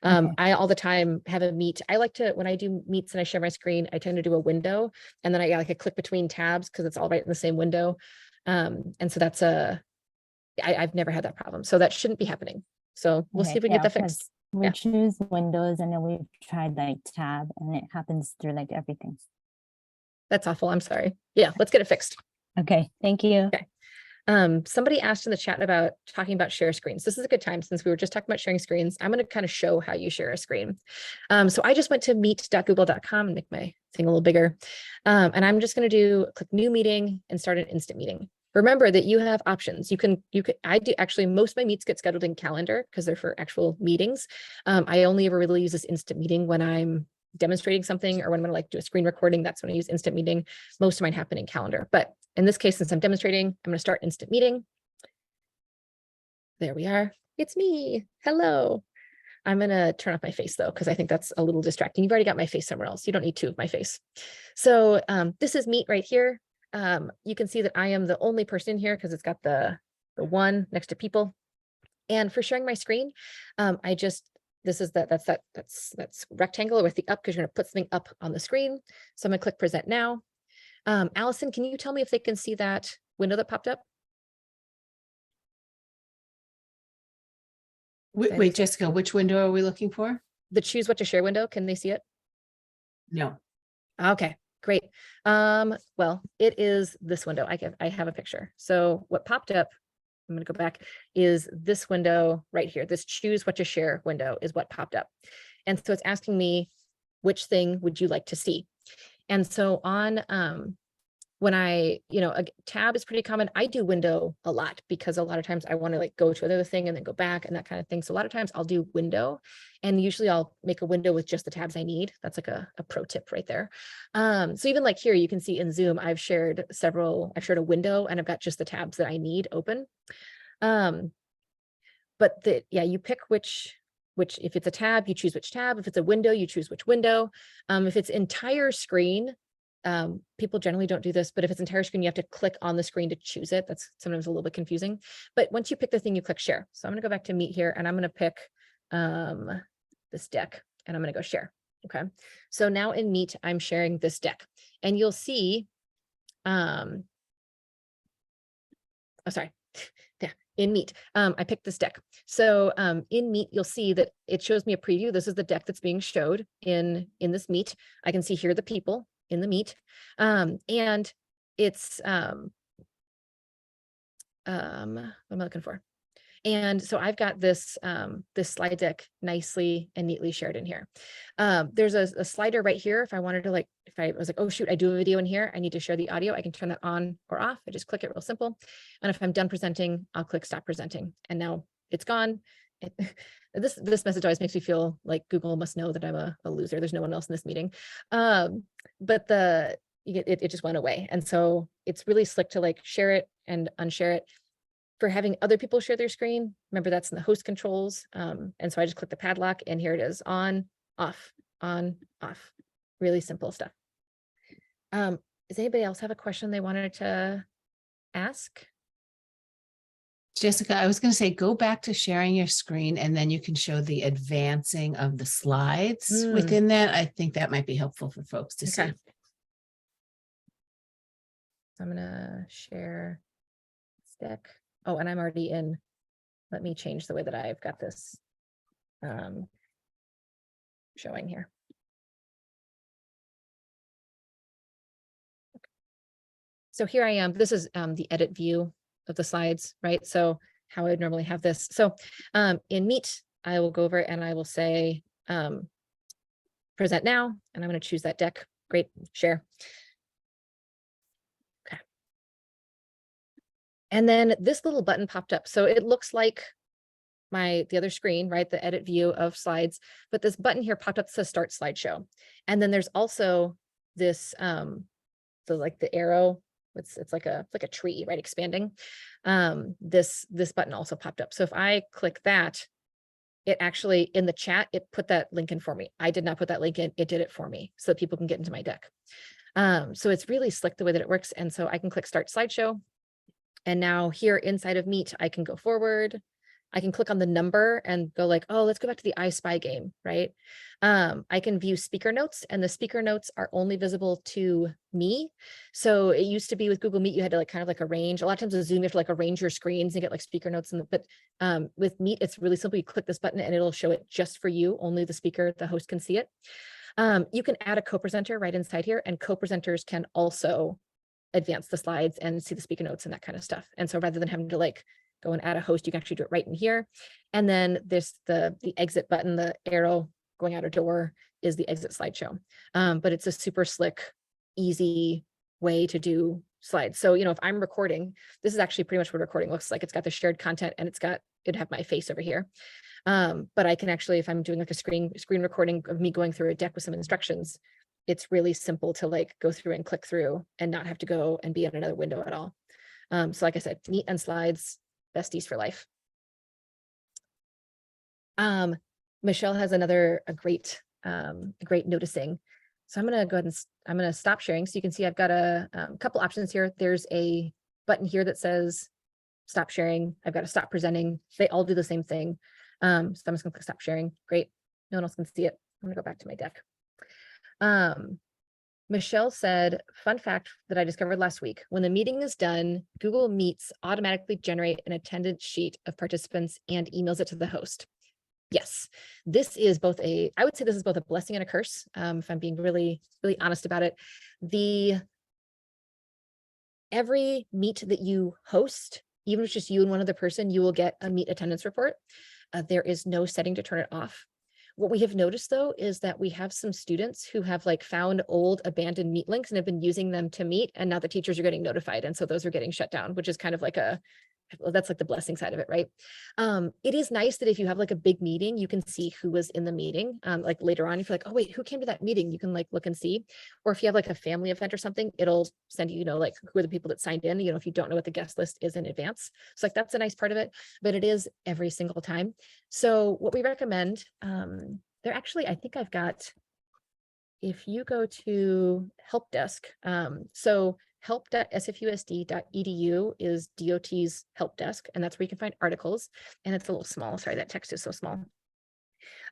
Speaker 3: Okay.
Speaker 1: I all the time have a Meet. I like to, when I do Meets and I share my screen, I tend to do a window, and then I click between tabs because it's all right in the same window. And so that's I've never had that problem. So that shouldn't be happening. So we'll see if we can get that fixed.
Speaker 3: We choose Windows and then we've tried like tab, and it happens through like everything.
Speaker 1: That's awful. I'm sorry. Yeah, let's get it fixed.
Speaker 3: Okay, thank you.
Speaker 1: Okay. Somebody asked in the chat about talking about share screens. This is a good time since we were just talking about sharing screens. I'm going to kind of show how you share a screen. So I just went to meet.google.com and make my thing a little bigger. And I'm just going to click new meeting and start an instant meeting. Remember that you have options. I do actually, most of my meets get scheduled in Calendar because they're for actual meetings. I only ever really use this instant meeting when I'm demonstrating something or when I'm going to like do a screen recording. That's when I use instant meeting. Most of mine happen in Calendar, but in this case, since I'm demonstrating, I'm going to start instant meeting. There we are. It's me. Hello. I'm going to turn off my face though, because I think that's a little distracting. You've already got my face somewhere else. You don't need two of my face. So this is Meet right here. You can see that I am the only person here because it's got the one next to people. And for sharing my screen, that's rectangle with the up because you're going to put something up on the screen. So I'm going to click present now. Allison, can you tell me if they can see that window that popped up?
Speaker 2: Wait, Jessica, which window are we looking for?
Speaker 1: The choose what to share window. Can they see it?
Speaker 2: No.
Speaker 1: Okay, great. Well, it is this window. I have a picture. So what popped up, I'm going to go back, is this window right here. This choose what to share window is what popped up. And so it's asking me, which thing would you like to see? And so on, when a tab is pretty common. I do window a lot because a lot of times I want to like go to another thing and then go back and that kind of thing. So a lot of times I'll do window, and usually I'll make a window with just the tabs I need. That's like a pro tip right there. So even like here, you can see in Zoom, I've shared a window and I've got just the tabs that I need open. But you pick which, if it's a tab, you choose which tab. If it's a window, you choose which window. If it's entire screen, people generally don't do this, but if it's entire screen, you have to click on the screen to choose it. That's sometimes a little bit confusing. But once you pick the thing, you click share. So I'm going to go back to Meet here, and I'm going to pick this deck, and I'm going to go share. Okay. So now in Meet, I'm sharing this deck, and you'll see, in Meet, I picked this deck. So in Meet, you'll see that it shows me a preview. This is the deck that's being showed in this Meet. I can see here the people in the Meet, and it's what am I looking for? And so I've got this this slide deck nicely and neatly shared in here. There's a slider right here. If I wanted to, like, if I was like, oh shoot, I do a video in here, I need to share the audio, I can turn that on or off. I just click it real simple. And if I'm done presenting, I'll click stop presenting. And now it's gone. This message always makes me feel like Google must know that I'm a loser. There's no one else in this meeting. But it just went away. And so it's really slick to like share it and unshare it. For having other people share their screen, remember that's in the host controls. And so I just click the padlock, and here it is: on, off, on, off. Really simple stuff. Does anybody else have a question they wanted to ask?
Speaker 2: Jessica, I was going to say, go back to sharing your screen, and then you can show the advancing of the slides within that. I think that might be helpful for folks to see.
Speaker 1: So I'm going to share this deck. Oh, and I'm already in. Let me change the way that I've got this showing here. So here I am. This is the edit view of the slides, right? So how I would normally have this. So in Meet, I will go over and I will say present now, and I'm going to choose that deck. Great, share. Okay. And then this little button popped up. So it looks like the other screen, right? The edit view of slides, but this button here popped up that says start slideshow. And then there's also this, the arrow, it's like a tree, right? Expanding. This button also popped up. So if I click that, it actually, in the chat, it put that link in for me. I did not put that link in, it did it for me so that people can get into my deck. So it's really slick the way that it works. And so I can click start slideshow. And now here inside of Meet, I can go forward. I can click on the number and go like, oh, let's go back to the I Spy game, right? I can view speaker notes, and the speaker notes are only visible to me. So it used to be with Google Meet, you had to like kind of like arrange. A lot of times with Zoom, you have to like arrange your screens and get like speaker notes. But with Meet, it's really simple. You click this button and it'll show it just for you. Only the speaker, the host, can see it. You can add a co-presenter right inside here, and co-presenters can also advance the slides and see the speaker notes and that kind of stuff. And so rather than having to like go and add a host, you can actually do it right in here. And then there's the exit button, the arrow going out a door is the exit slideshow. But it's a super slick, easy way to do slides. So, if I'm recording, this is actually pretty much what recording looks like. It's got the shared content, and it'd have my face over here. But I can actually, if I'm doing like a screen recording of me going through a deck with some instructions, it's really simple to like go through and click through and not have to go and be in another window at all. So like I said, Meet and slides, besties for life. Michelle has a great noticing. So I'm going to go ahead and I'm going to stop sharing. So you can see I've got a couple options here. There's a button here that says stop sharing. I've got to stop presenting. They all do the same thing. So I'm just going to click stop sharing. Great. No one else can see it. I'm going to go back to my deck. Michelle said, fun fact that I discovered last week: when the meeting is done, Google Meets automatically generate an attendance sheet of participants and emails it to the host. Yes, this is both I would say this is both a blessing and a curse. If I'm being really, really honest about it. Every meet that you host, even if it's just you and one other person, you will get a meet attendance report. There is no setting to turn it off. What we have noticed though, is that we have some students who have like found old abandoned meet links and have been using them to meet. And now the teachers are getting notified. And so those are getting shut down, which is kind of like well, that's like the blessing side of it, right? It is nice that if you have like a big meeting, you can see who was in the meeting. Like later on, if you're like, oh wait, who came to that meeting? You can like look and see. Or if you have like a family event or something, it'll send you, like who are the people that signed in, if you don't know what the guest list is in advance. So like that's a nice part of it, but it is every single time. So what we recommend, there actually, I think I've got, if you go to help desk, so help.sfusd.edu is DOT's help desk, and that's where you can find articles. And it's a little small. Sorry, that text is so small.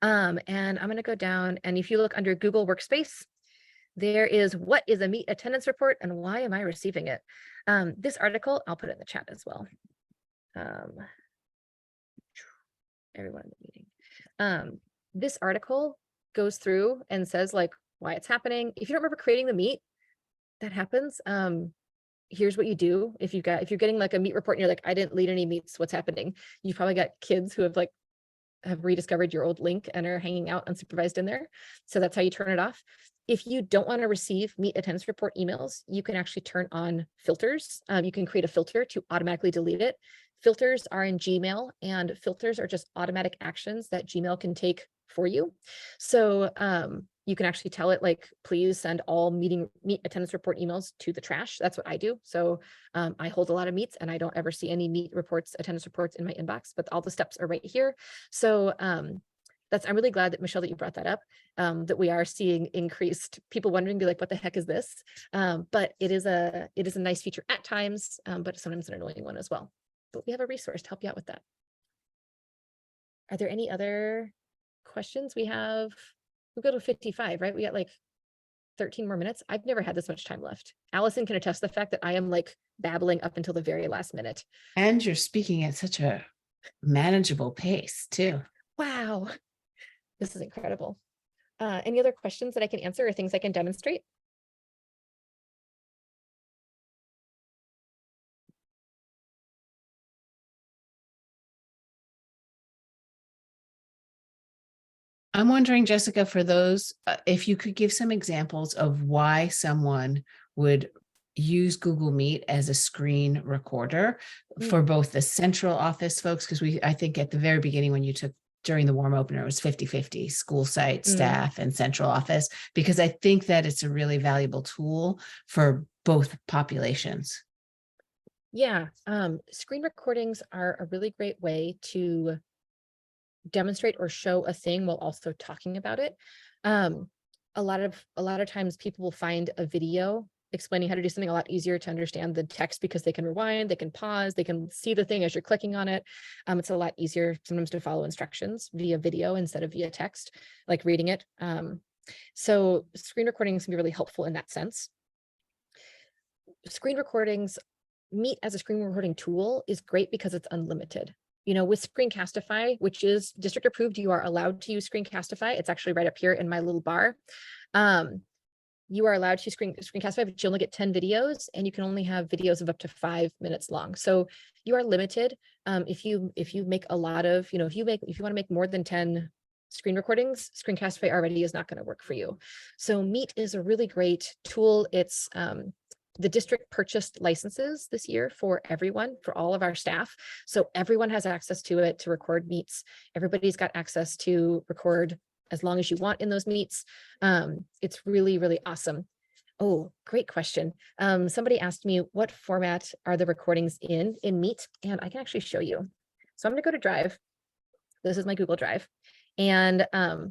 Speaker 1: And I'm going to go down, and if you look under Google Workspace, there is what is a meet attendance report and why am I receiving it? This article, I'll put it in the chat as well. Everyone in the meeting. This article goes through and says like why it's happening. If you don't remember creating the meet, that happens. Here's what you do. If you're getting like a meet report and you're like, I didn't lead any meets, what's happening? You've probably got kids who have rediscovered your old link and are hanging out unsupervised in there. So that's how you turn it off. If you don't want to receive meet attendance report emails, you can actually turn on filters. You can create a filter to automatically delete it. Filters are in Gmail, and filters are just automatic actions that Gmail can take for you. So you can actually tell it like, please send all meet attendance report emails to the trash. That's what I do. So I hold a lot of meets and I don't ever see any meet reports, attendance reports in my inbox, but all the steps are right here. So I'm really glad that Michelle, that you brought that up, that we are seeing increased people wondering, be like, what the heck is this? But it is a nice feature at times, but sometimes an annoying one as well. But we have a resource to help you out with that. Are there any other questions? We'll go to 55, right? We got like 13 more minutes. I've never had this much time left. Allison can attest the fact that I am like babbling up until the very last minute.
Speaker 2: And you're speaking at such a manageable pace too.
Speaker 1: Wow. This is incredible. Any other questions that I can answer or things I can demonstrate?
Speaker 2: I'm wondering, Jessica, for those, if you could give some examples of why someone would use Google Meet as a screen recorder for both the central office folks, because I think at the very beginning when you took during the warm opener, it was 50-50 school site staff and central office, because I think that it's a really valuable tool for both populations.
Speaker 1: Yeah, screen recordings are a really great way to demonstrate or show a thing while also talking about it. A lot of times people will find a video explaining how to do something a lot easier to understand the text, because they can rewind, they can pause, they can see the thing as you're clicking on it. It's a lot easier sometimes to follow instructions via video instead of via text, like reading it. So screen recordings can be really helpful in that sense. Screen recordings, Meet as a screen recording tool is great because it's unlimited. With Screencastify, which is district approved, you are allowed to use Screencastify. It's actually right up here in my little bar. You are allowed to Screencastify, but you only get 10 videos, and you can only have videos of up to 5 minutes long. So you are limited. If you make a lot of, if you want to make more than 10 screen recordings, Screencastify already is not going to work for you. So Meet is a really great tool. It's the district purchased licenses this year for everyone, for all of our staff. So everyone has access to it to record meets. Everybody's got access to record as long as you want in those meets. It's really, really awesome. Oh, great question. Somebody asked me, what format are the recordings in Meet? And I can actually show you. So I'm going to go to Drive. This is my Google Drive. And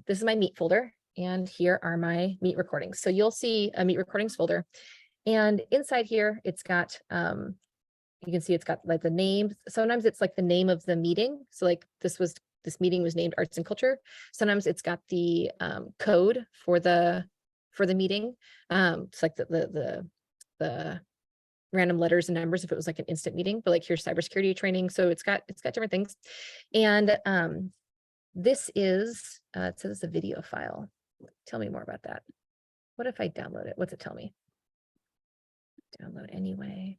Speaker 1: this is my Meet folder. And here are my Meet recordings. So you'll see a Meet recordings folder. And inside here, it's got, you can see it's got like the name. Sometimes it's like the name of the meeting. So like this meeting was named Arts and Culture. Sometimes it's got the code for the meeting. It's like the random letters and numbers if it was like an instant meeting, but like here's cybersecurity training. So it's got different things. And This is, it says it's a video file. Tell me more about that. What if I download it? What's it tell me? Download anyway.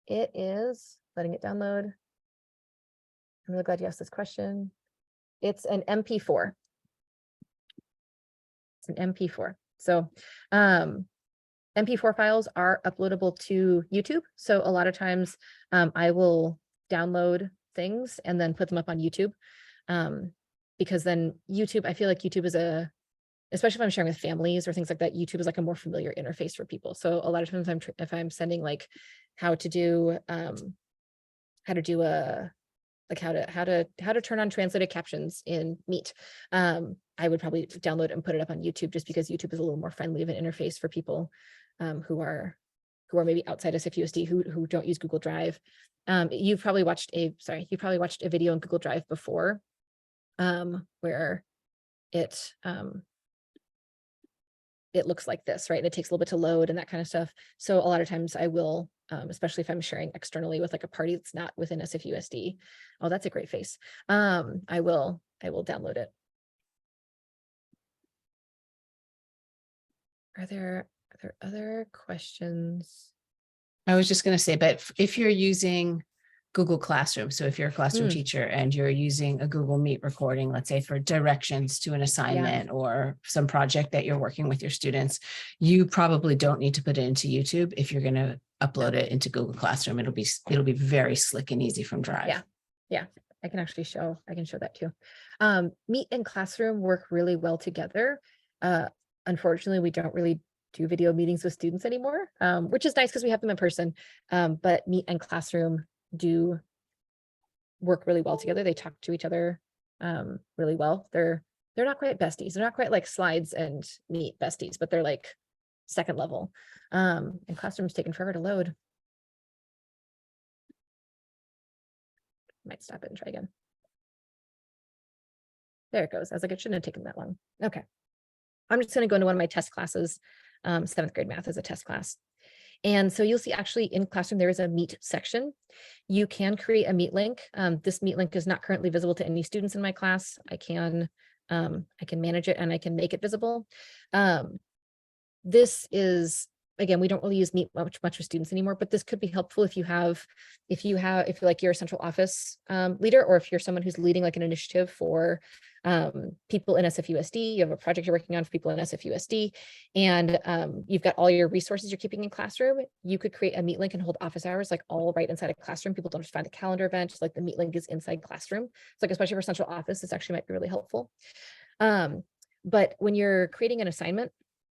Speaker 1: It is letting it download. I'm really glad you asked this question. It's an MP4. It's an MP4. So MP4 files are uploadable to YouTube. So a lot of times I will download things and then put them up on YouTube. Because then YouTube, I feel like YouTube is especially if I'm sharing with families or things like that, YouTube is like a more familiar interface for people. So a lot of times if I'm sending like how to turn on translated captions in Meet, I would probably download and put it up on YouTube, just because YouTube is a little more friendly of an interface for people who are maybe outside SFUSD who don't use Google Drive. You've probably watched a video in Google Drive before, where it looks like this, right? And it takes a little bit to load and that kind of stuff. So a lot of times I will, especially if I'm sharing externally with like a party that's not within SFUSD. Oh, that's a great face. I will download it. Are there other questions?
Speaker 2: I was just going to say, but if you're using Google Classroom, so if you're a classroom teacher and you're using a Google Meet recording, let's say for directions to an assignment or some project that you're working with your students, you probably don't need to put it into YouTube. If you're going to upload it into Google Classroom, it'll be very slick and easy from Drive.
Speaker 1: Yeah. I can show that too. Meet and Classroom work really well together. Unfortunately, we don't really do video meetings with students anymore, which is nice because we have them in person. But Meet and Classroom do work really well together. They talk to each other really well. They're not quite besties. They're not quite like Slides and Meet besties, but they're like second level. And Classroom's taken forever to load. Might stop it and try again. There it goes. I was like, it shouldn't have taken that long. Okay. I'm just going to go into one of my test classes. 7th grade math is a test class. And so you'll see actually in Classroom, there is a Meet section. You can create a Meet link. This Meet link is not currently visible to any students in my class. I can manage it and I can make it visible. This is, again, we don't really use Meet much with students anymore, but this could be helpful if you're like you're a central office leader, or if you're someone who's leading like an initiative for people in SFUSD, you have a project you're working on for people in SFUSD, and you've got all your resources you're keeping in Classroom. You could create a Meet link and hold office hours like all right inside a Classroom. People don't just find the calendar event, just like the Meet link is inside Classroom. So like, especially for central office, this actually might be really helpful. But when you're creating an assignment,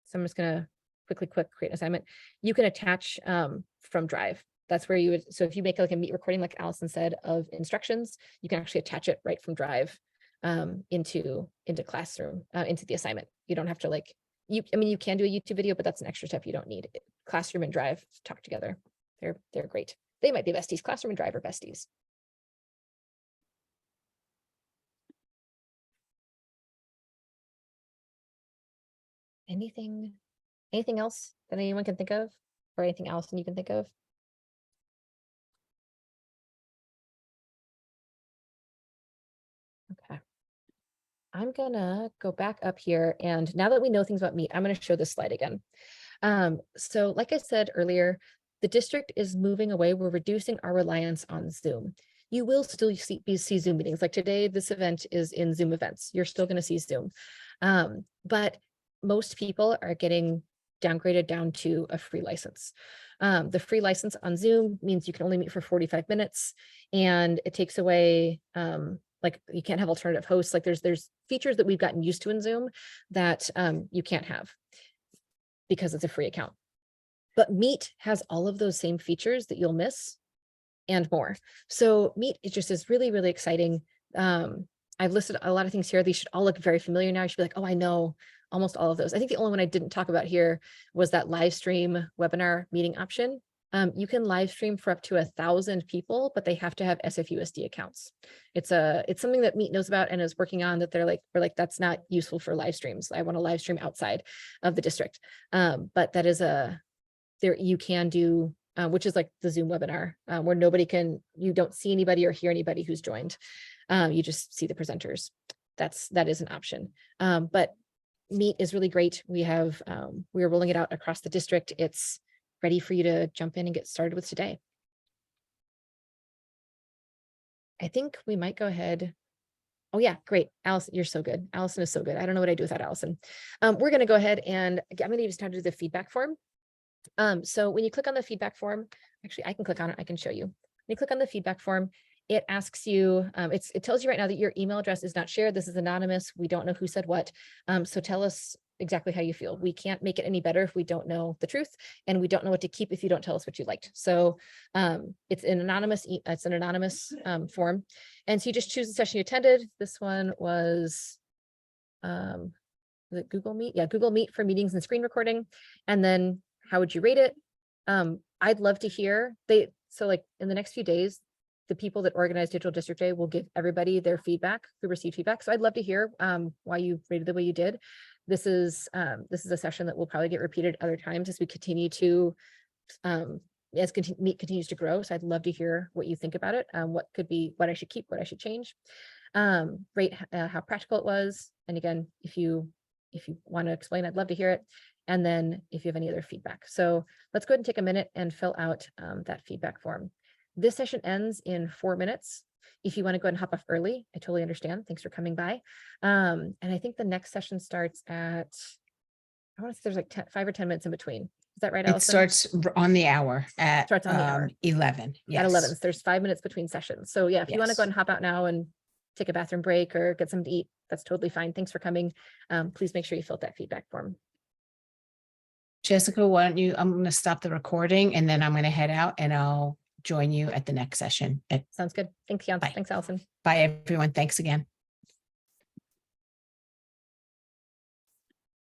Speaker 1: so I'm just gonna quickly create an assignment, you can attach from Drive. That's where you would, so if you make like a Meet recording, like Allison said, of instructions, you can actually attach it right from Drive into Classroom, into the assignment. You don't have to like, you can do a YouTube video, but that's an extra step you don't need. Classroom and Drive talk together. They're great. They might be besties. Classroom and Drive are besties. Anything else that anyone can think of, or anything Allison you can think of? Okay. I'm gonna go back up here, and now that we know things about Meet, I'm gonna show this slide again. So like I said earlier, the district is moving away. We're reducing our reliance on Zoom. You will still see Zoom meetings. Like today, this event is in Zoom events. You're still gonna see Zoom. But most people are getting downgraded down to a free license. The free license on Zoom means you can only meet for 45 minutes, and it takes away, like you can't have alternative hosts. Like there's features that we've gotten used to in Zoom that you can't have because it's a free account. But Meet has all of those same features that you'll miss and more. So Meet is really, really exciting. I've listed a lot of things here. These should all look very familiar now. You should be like, oh, I know almost all of those. I think the only one I didn't talk about here was that live stream webinar meeting option. You can live stream for up to 1,000 people, but they have to have SFUSD accounts. It's something that Meet knows about and is working on, that we're like, that's not useful for live streams. I want to live stream outside of the district. But that is you can do which is like the Zoom webinar, where you don't see anybody or hear anybody who's joined. You just see the presenters. That is an option. But Meet is really great. We are rolling it out across the district. It's ready for you to jump in and get started with today. I think we might go ahead. Oh yeah, great. Allison, you're so good. Allison is so good. I don't know what I'd do without Allison. We're going to go ahead and I'm going to just start to do the feedback form. So when you click on the feedback form, actually I can click on it. I can show you. When you click on the feedback form, it asks you, it tells you right now that your email address is not shared. This is anonymous. We don't know who said what. So tell us exactly how you feel. We can't make it any better if we don't know the truth, and we don't know what to keep if you don't tell us what you liked. So it's an anonymous form. And so you just choose the session you attended. This one was it Google Meet? Yeah, Google Meet for meetings and screen recording. And then how would you rate it? I'd love to hear so like in the next few days, the people that organize Digital District Day will give everybody their feedback who received feedback. So I'd love to hear why you rated the way you did. This is a session that will probably get repeated other times as we continue to, Meet continues to grow. So I'd love to hear what you think about it. What I should keep, what I should change. Rate how practical it was. And again, if you want to explain, I'd love to hear it. And then if you have any other feedback. So let's go ahead and take a minute and fill out that feedback form. This session ends in 4 minutes. If you want to go ahead and hop off early, I totally understand. Thanks for coming by. And I think the next session starts at, I want to say there's like 5 or 10 minutes in between. Is that right,
Speaker 2: It
Speaker 1: Allison?
Speaker 2: starts on the hour at
Speaker 1: Starts on the hour.
Speaker 2: 11. Yes.
Speaker 1: At 11. So there's 5 minutes between sessions. So yeah, if you want to
Speaker 2: Yes.
Speaker 1: go ahead and hop out now and take a bathroom break or get something to eat, that's totally fine. Thanks for coming. Please make sure you fill out that feedback form.
Speaker 2: Jessica, I'm going to stop the recording and then I'm going to head out and I'll join you at the next session.
Speaker 1: Sounds good. Thanks, Jan.
Speaker 2: Bye.
Speaker 1: Thanks, Allison.
Speaker 2: Bye, everyone. Thanks again.